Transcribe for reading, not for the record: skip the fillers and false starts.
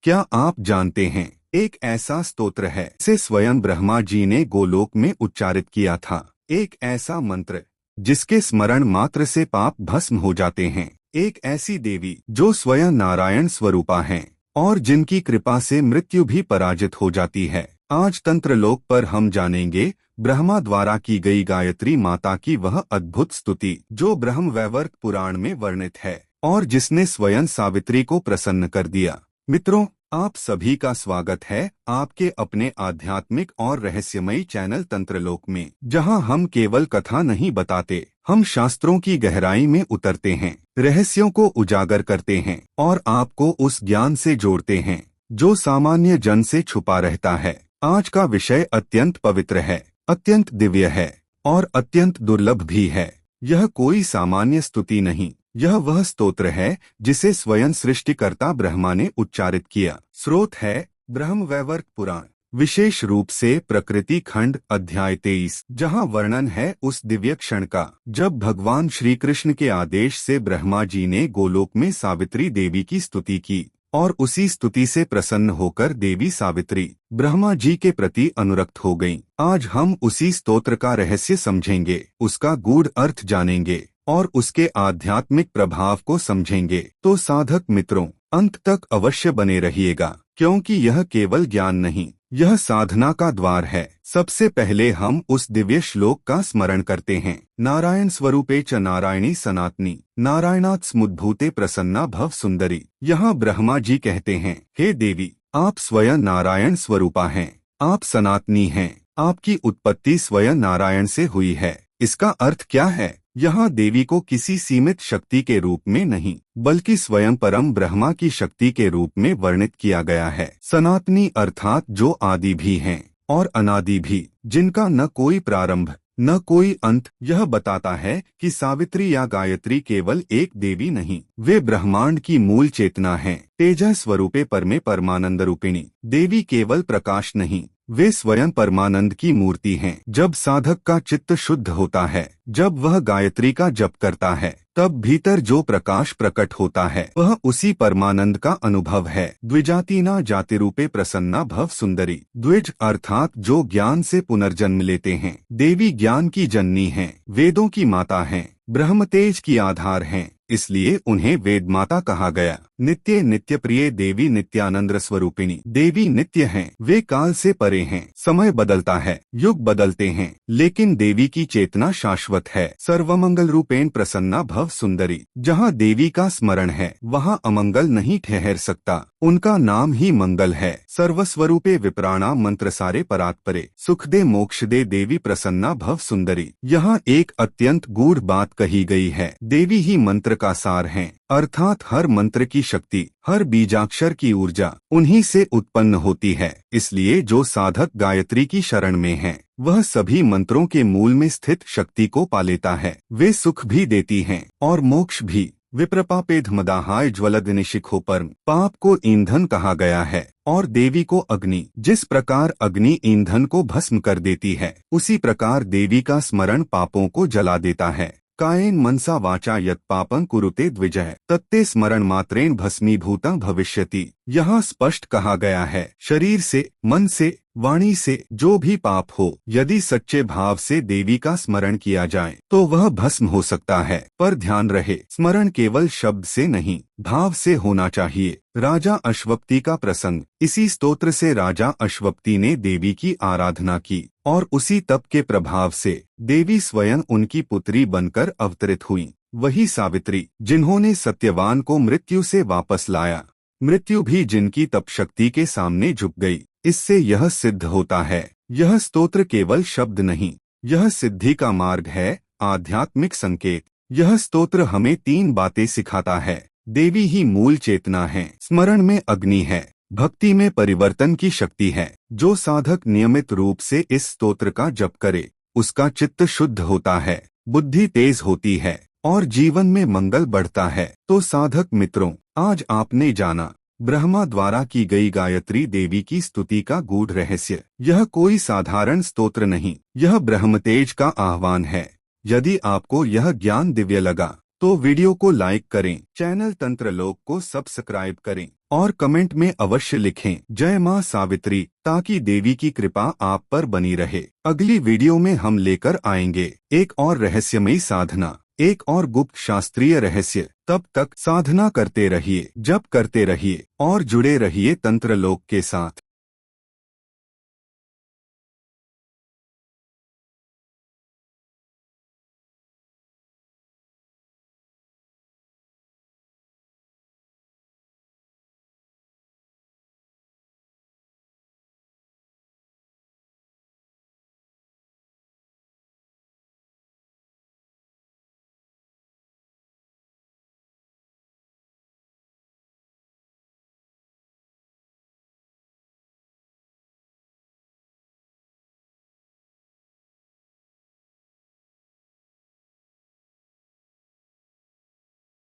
क्या आप जानते हैं, एक ऐसा स्तोत्र है जिसे स्वयं ब्रह्मा जी ने गोलोक में उच्चारित किया था। एक ऐसा मंत्र जिसके स्मरण मात्र से पाप भस्म हो जाते हैं। एक ऐसी देवी जो स्वयं नारायण स्वरूपा हैं और जिनकी कृपा से मृत्यु भी पराजित हो जाती है। आज तंत्रलोक पर हम जानेंगे ब्रह्मा द्वारा की गई गायत्री माता की वह अद्भुत स्तुति जो ब्रह्मवैवर्त पुराण में वर्णित है और जिसने स्वयं सावित्री को प्रसन्न कर दिया। मित्रों, आप सभी का स्वागत है आपके अपने आध्यात्मिक और रहस्यमयी चैनल तंत्रलोक में, जहां हम केवल कथा नहीं बताते, हम शास्त्रों की गहराई में उतरते हैं, रहस्यों को उजागर करते हैं और आपको उस ज्ञान से जोड़ते हैं जो सामान्य जन से छुपा रहता है। आज का विषय अत्यंत पवित्र है, अत्यंत दिव्य है और अत्यंत दुर्लभ भी है। यह कोई सामान्य स्तुति नहीं, यह वह स्तोत्र है जिसे स्वयं सृष्टिकर्ता ब्रह्मा ने उच्चारित किया। स्रोत है ब्रह्मवैवर्त पुराण, विशेष रूप से प्रकृति खंड अध्याय 23, जहां वर्णन है उस दिव्य क्षण का जब भगवान श्री कृष्ण के आदेश से ब्रह्मा जी ने गोलोक में सावित्री देवी की स्तुति की और उसी स्तुति से प्रसन्न होकर देवी सावित्री ब्रह्मा जी के प्रति अनुरक्त हो गईं। आज हम उसी स्तोत्र का रहस्य समझेंगे, उसका गूढ़ अर्थ जानेंगे और उसके आध्यात्मिक प्रभाव को समझेंगे। तो साधक मित्रों, अंत तक अवश्य बने रहिएगा, क्योंकि यह केवल ज्ञान नहीं, यह साधना का द्वार है। सबसे पहले हम उस दिव्य श्लोक का स्मरण करते हैं। नारायण स्वरूपे च नारायणी सनातनी, नारायणात् समुद्भूते प्रसन्ना भव सुंदरी। यहाँ ब्रह्मा जी कहते हैं, हे देवी, आप स्वयं नारायण स्वरूपा हैं, आप सनातनी हैं, आपकी उत्पत्ति स्वयं नारायण से हुई है। इसका अर्थ क्या है? यहाँ देवी को किसी सीमित शक्ति के रूप में नहीं, बल्कि स्वयं परम ब्रह्मा की शक्ति के रूप में वर्णित किया गया है। सनातनी अर्थात जो आदि भी हैं और अनादि भी, जिनका न कोई प्रारंभ न कोई अंत। यह बताता है कि सावित्री या गायत्री केवल एक देवी नहीं, वे ब्रह्मांड की मूल चेतना हैं। तेजः स्वरूपे परमे परमानंद रूपिणी। देवी केवल प्रकाश नहीं, वे स्वयं परमानंद की मूर्ति हैं। जब साधक का चित्त शुद्ध होता है, जब वह गायत्री का जप करता है, तब भीतर जो प्रकाश प्रकट होता है वह उसी परमानंद का अनुभव है। द्विजातीना जाति रूपे प्रसन्ना भव सुंदरी। द्विज अर्थात जो ज्ञान से पुनर्जन्म लेते हैं। देवी ज्ञान की जननी हैं, वेदों की माता हैं, ब्रह्म तेज की आधार हैं, इसलिए उन्हें वेद माता कहा गया। नित्य नित्य प्रिय देवी नित्यानंद स्वरूपिणी। देवी नित्य हैं, वे काल से परे हैं। समय बदलता है, युग बदलते हैं, लेकिन देवी की चेतना शाश्वत है। सर्वमंगल रूपेण प्रसन्ना भव सुंदरी। जहाँ देवी का स्मरण है वहाँ अमंगल नहीं ठहर सकता, उनका नाम ही मंगल है। सर्वस्वरूपे विप्राणा मंत्र सारे परात्परे। सुख दे मोक्ष दे देवी प्रसन्ना भव सुंदरी। यहाँ एक अत्यंत गूढ़ बात कही गई है। देवी ही मंत्र का सार हैं, अर्थात हर मंत्र की शक्ति, हर बीजाक्षर की ऊर्जा उन्हीं से उत्पन्न होती है। इसलिए जो साधक गायत्री की शरण में है, वह सभी मंत्रों के मूल में स्थित शक्ति को पा लेता है। वे सुख भी देती हैं और मोक्ष भी। विप्रपापेधमदाहाय ज्वलदनिशिखो परम। पाप को ईंधन कहा गया है और देवी को अग्नि। जिस प्रकार अग्नि ईंधन को भस्म कर देती है, उसी प्रकार देवी का स्मरण पापों को जला देता है। कायेन मनसा वाचा यत् पापं कुरुते द्विजः तत्ते स्मरण मात्रेण भस्मीभूतं भविष्यति। यहाँ स्पष्ट कहा गया है, शरीर से, मन से, वाणी से जो भी पाप हो, यदि सच्चे भाव से देवी का स्मरण किया जाए तो वह भस्म हो सकता है। पर ध्यान रहे, स्मरण केवल शब्द से नहीं, भाव से होना चाहिए। राजा अश्वपति का प्रसंग। इसी स्तोत्र से राजा अश्वपति ने देवी की आराधना की और उसी तप के प्रभाव से देवी स्वयं उनकी पुत्री बनकर अवतरित हुई। वही सावित्री जिन्होंने सत्यवान को मृत्यु से वापस लाया। मृत्यु भी जिनकी तप शक्ति के सामने झुक गई। इससे यह सिद्ध होता है, यह स्तोत्र केवल शब्द नहीं, यह सिद्धि का मार्ग है, आध्यात्मिक संकेत। यह स्तोत्र हमें 3 बातें सिखाता है। देवी ही मूल चेतना है, स्मरण में अग्नि है, भक्ति में परिवर्तन की शक्ति है। जो साधक नियमित रूप से इस स्तोत्र का जप करे, उसका चित्त शुद्ध होता है, बुद्धि तेज होती है और जीवन में मंगल बढ़ता है। तो साधक मित्रों, आज आपने जाना ब्रह्मा द्वारा की गई गायत्री देवी की स्तुति का गूढ़ रहस्य। यह कोई साधारण स्तोत्र नहीं, यह ब्रह्मतेज का आह्वान है। यदि आपको यह ज्ञान दिव्य लगा तो वीडियो को लाइक करें, चैनल तंत्रलोक को सब्सक्राइब करें और कमेंट में अवश्य लिखें जय मां सावित्री, ताकि देवी की कृपा आप पर बनी रहे। अगली वीडियो में हम लेकर आएंगे एक और रहस्यमयी साधना, एक और गुप्त शास्त्रीय रहस्य। तब तक साधना करते रहिए, जप करते रहिए और जुड़े रहिए तंत्र लोक के साथ।